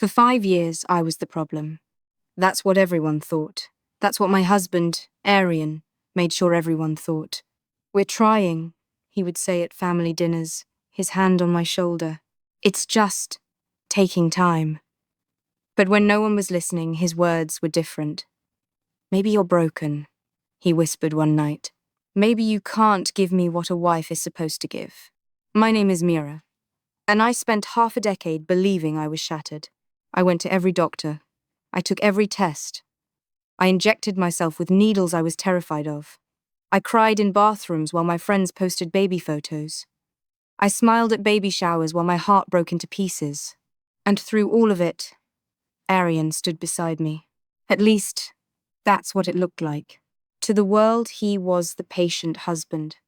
For 5 years, I was the problem. That's what everyone thought. That's what my husband, Arian, made sure everyone thought. "We're trying," he would say at family dinners, his hand on my shoulder. "It's just taking time." But when no one was listening, his words were different. "Maybe you're broken," he whispered one night. "Maybe you can't give me what a wife is supposed to give." My name is Mira, and I spent half a decade believing I was shattered. I went to every doctor. I took every test. I injected myself with needles I was terrified of. I cried in bathrooms while my friends posted baby photos. I smiled at baby showers while my heart broke into pieces. And through all of it, Arian stood beside me. At least, that's what it looked like. To the world, he was the patient husband,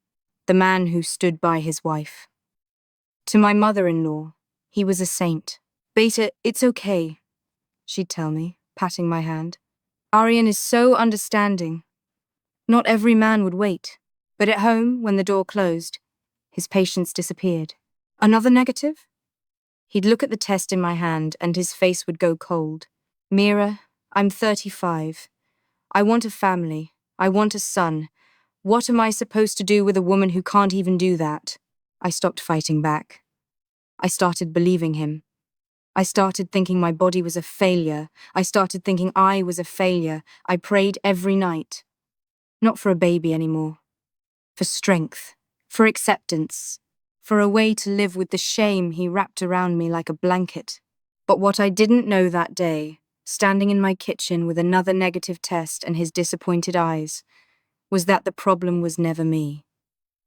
the man who stood by his wife. To my mother-in-law, he was a saint. "Beta, it's okay," she'd tell me, patting my hand. "Arian is so understanding. Not every man would wait." But at home, when the door closed, his patience disappeared. "Another negative?" He'd look at the test in my hand and his face would go cold. "Mira, I'm 35. I want a family. I want a son. What am I supposed to do with a woman who can't even do that?" I stopped fighting back. I started believing him. I started thinking my body was a failure. I started thinking I was a failure. I prayed every night. Not for a baby anymore. For strength. For acceptance. For a way to live with the shame he wrapped around me like a blanket. But what I didn't know that day, standing in my kitchen with another negative test and his disappointed eyes, was that the problem was never me.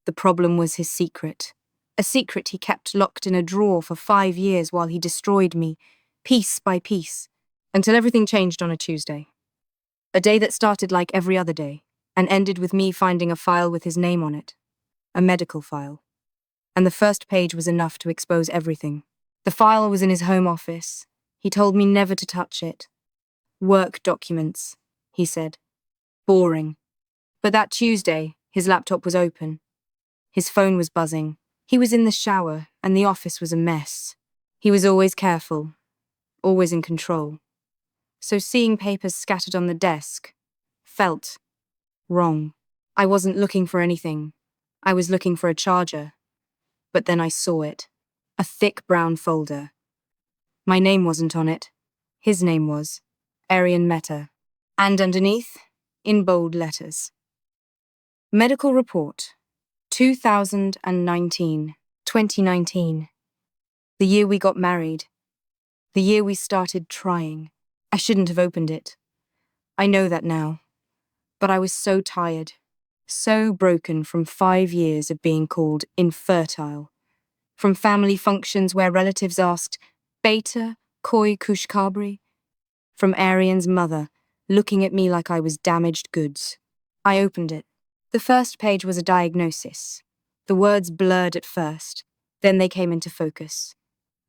The problem was his secret. A secret he kept locked in a drawer for 5 years while he destroyed me, piece by piece, until everything changed on a Tuesday. A day that started like every other day, and ended with me finding a file with his name on it. A medical file. And the first page was enough to expose everything. The file was in his home office. He told me never to touch it. "Work documents," he said. Boring. But that Tuesday, his laptop was open. His phone was buzzing. He was in the shower, and the office was a mess. He was always careful, always in control. So seeing papers scattered on the desk felt wrong. I wasn't looking for anything. I was looking for a charger. But then I saw it. A thick brown folder. My name wasn't on it. His name was. Arian Mehta. And underneath, in bold letters. Medical report. 2019. The year we got married. The year we started trying. I shouldn't have opened it. I know that now. But I was so tired. So broken from 5 years of being called infertile. From family functions where relatives asked, "Beta, koi kushkabri?" From Arian's mother, looking at me like I was damaged goods. I opened it. The first page was a diagnosis. The words blurred at first, then they came into focus.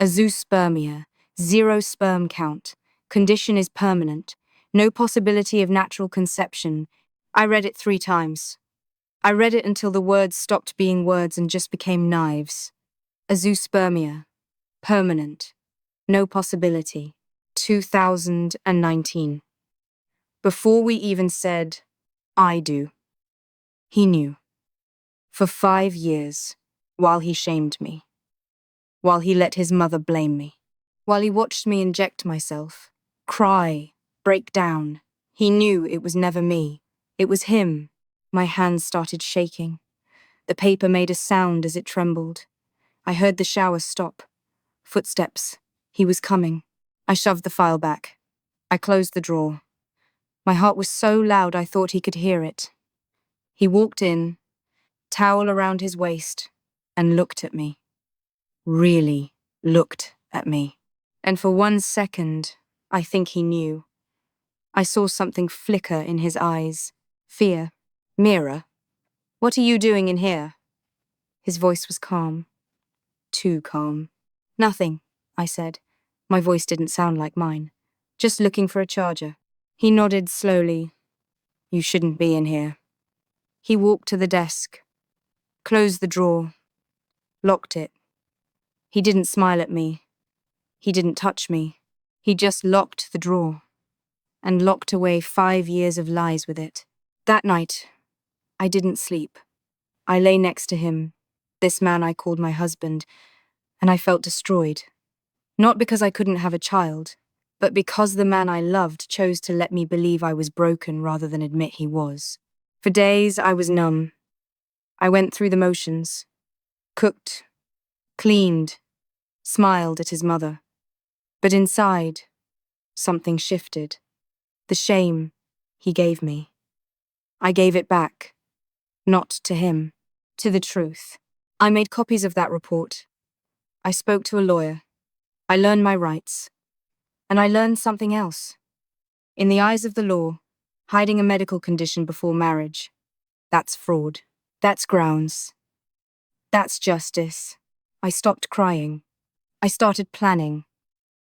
Azoospermia, 0 sperm count, condition is permanent, no possibility of natural conception. I read it 3 times. I read it until the words stopped being words and just became knives. Azoospermia, permanent, no possibility, 2019. Before we even said, "I do," he knew. For 5 years, while he shamed me, while he let his mother blame me, while he watched me inject myself, cry, break down, he knew it was never me. It was him. My hands started shaking. The paper made a sound as it trembled. I heard the shower stop. Footsteps. He was coming. I shoved the file back. I closed the drawer. My heart was so loud I thought he could hear it. He walked in, towel around his waist, and looked at me. Really looked at me. And for 1 second, I think he knew. I saw something flicker in his eyes. Fear. "Mira, what are you doing in here?" His voice was calm. Too calm. "Nothing," I said. My voice didn't sound like mine. "Just looking for a charger." He nodded slowly. "You shouldn't be in here." He walked to the desk, closed the drawer, locked it. He didn't smile at me. He didn't touch me. He just locked the drawer and locked away 5 years of lies with it. That night, I didn't sleep. I lay next to him, this man I called my husband, and I felt destroyed. Not because I couldn't have a child, but because the man I loved chose to let me believe I was broken rather than admit he was. For days, I was numb. I went through the motions, cooked, cleaned, smiled at his mother. But inside, something shifted. The shame he gave me. I gave it back, not to him, to the truth. I made copies of that report. I spoke to a lawyer. I learned my rights. And I learned something else. In the eyes of the law, hiding a medical condition before marriage, that's fraud. That's grounds. That's justice. I stopped crying. I started planning.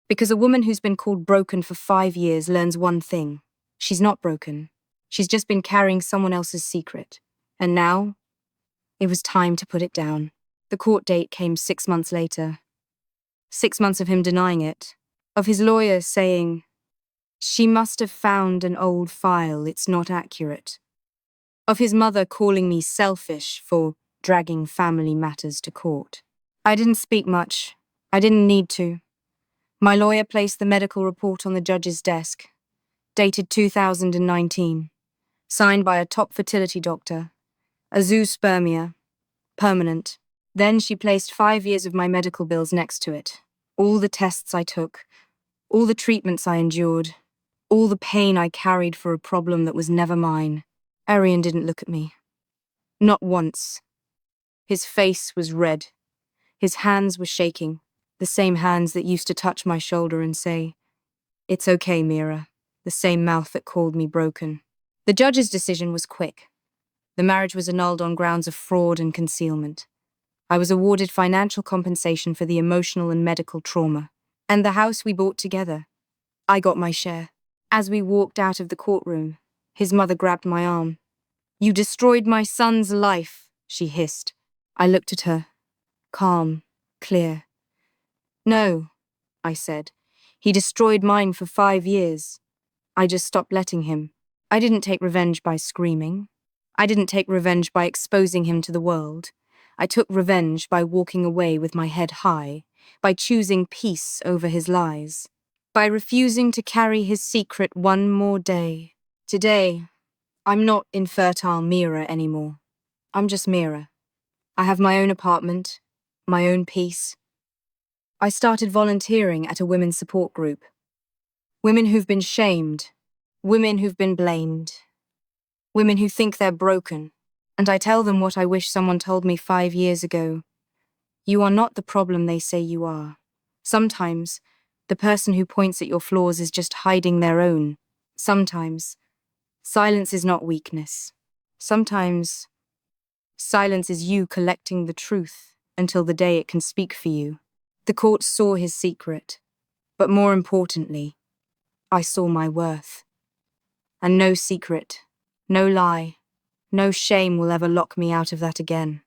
Because a woman who's been called broken for 5 years learns one thing. She's not broken. She's just been carrying someone else's secret. And now, it was time to put it down. The court date came 6 months later. 6 months of him denying it. Of his lawyer saying, "She must have found an old file, it's not accurate." Of his mother calling me selfish for dragging family matters to court. I didn't speak much. I didn't need to. My lawyer placed the medical report on the judge's desk, dated 2019, signed by a top fertility doctor, a zoospermia, permanent. Then she placed 5 years of my medical bills next to it. All the tests I took, all the treatments I endured, all the pain I carried for a problem that was never mine. Arian didn't look at me. Not once. His face was red. His hands were shaking, the same hands that used to touch my shoulder and say, "It's okay, Mira," the same mouth that called me broken. The judge's decision was quick. The marriage was annulled on grounds of fraud and concealment. I was awarded financial compensation for the emotional and medical trauma. And the house we bought together. I got my share. As we walked out of the courtroom, his mother grabbed my arm. "You destroyed my son's life," she hissed. I looked at her, calm, clear. "No," I said. "He destroyed mine for 5 years. I just stopped letting him. I didn't take revenge by screaming. I didn't take revenge by exposing him to the world. I took revenge by walking away with my head high, by choosing peace over his lies, by refusing to carry his secret one more day. Today, I'm not infertile Mira anymore. I'm just Mira. I have my own apartment, my own peace. I started volunteering at a women's support group. Women who've been shamed, women who've been blamed, women who think they're broken. And I tell them what I wish someone told me 5 years ago. You are not the problem they say you are. Sometimes, the person who points at your flaws is just hiding their own. Sometimes, silence is not weakness. Sometimes, silence is you collecting the truth until the day it can speak for you. The court saw his secret, but more importantly, I saw my worth. And no secret, no lie, no shame will ever lock me out of that again.